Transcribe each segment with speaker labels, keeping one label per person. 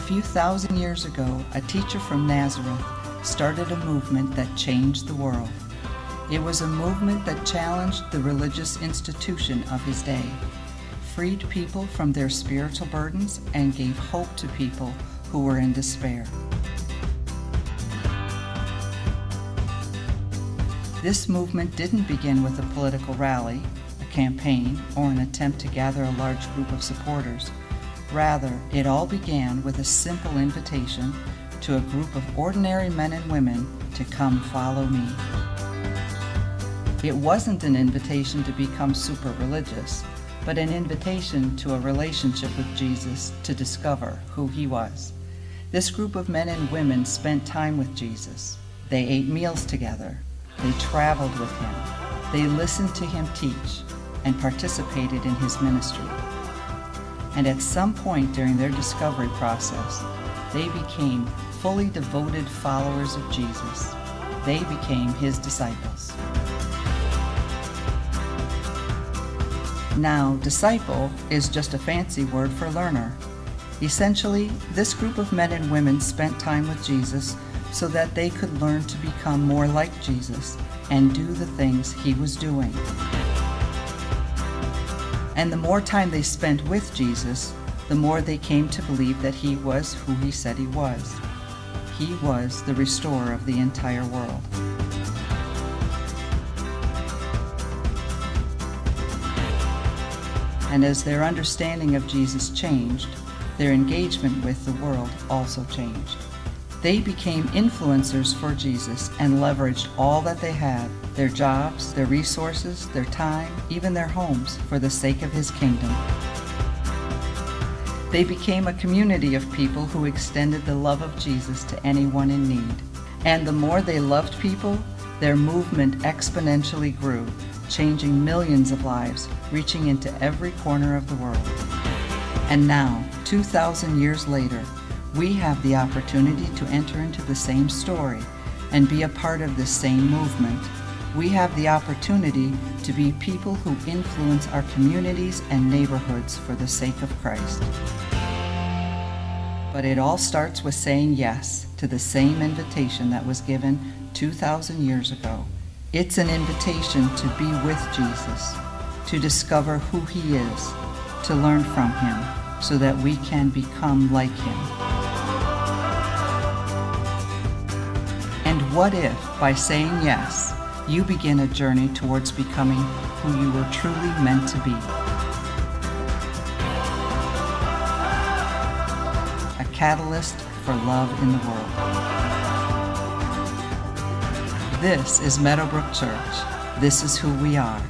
Speaker 1: few thousand years ago, a teacher from Nazareth started a movement that changed the world. It was a movement that challenged the religious institution of his day, freed people from their spiritual burdens, and gave hope to people who were in despair. This movement didn't begin with a political rally, a campaign, or an attempt to gather a large group of supporters. Rather, it all began with a simple invitation to a group of ordinary men and women to come follow me. It wasn't an invitation to become super religious, but an invitation to a relationship with Jesus to discover who he was. This group of men and women spent time with Jesus. They ate meals together. They traveled with him. They listened to him teach and participated in his ministry. And at some point during their discovery process, they became fully devoted followers of Jesus. They became his disciples. Now, disciple is just a fancy word for learner. Essentially, this group of men and women spent time with Jesus so that they could learn to become more like Jesus and do the things he was doing. And the more time they spent with Jesus, the more they came to believe that he was who he said he was. He was the restorer of the entire world. And as their understanding of Jesus changed, their engagement with the world also changed. They became influencers for Jesus and leveraged all that they had, their jobs, their resources, their time, even their homes, for the sake of his kingdom. They became a community of people who extended the love of Jesus to anyone in need. And the more they loved people, their movement exponentially grew, changing millions of lives, reaching into every corner of the world. And now, 2,000 years later, we have the opportunity to enter into the same story and be a part of the same movement. We have the opportunity to be people who influence our communities and neighborhoods for the sake of Christ. But it all starts with saying yes to the same invitation that was given 2,000 years ago. It's an invitation to be with Jesus, to discover who he is, to learn from him, so that we can become like him. And what if, by saying yes, you begin a journey towards becoming who you were truly meant to be? A catalyst for love in the world. This is Meadowbrook Church. This is who we are.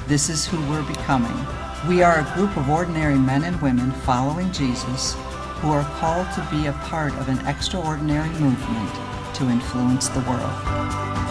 Speaker 1: This is who we're becoming. We are a group of ordinary men and women following Jesus who are called to be a part of an extraordinary movement to influence the world.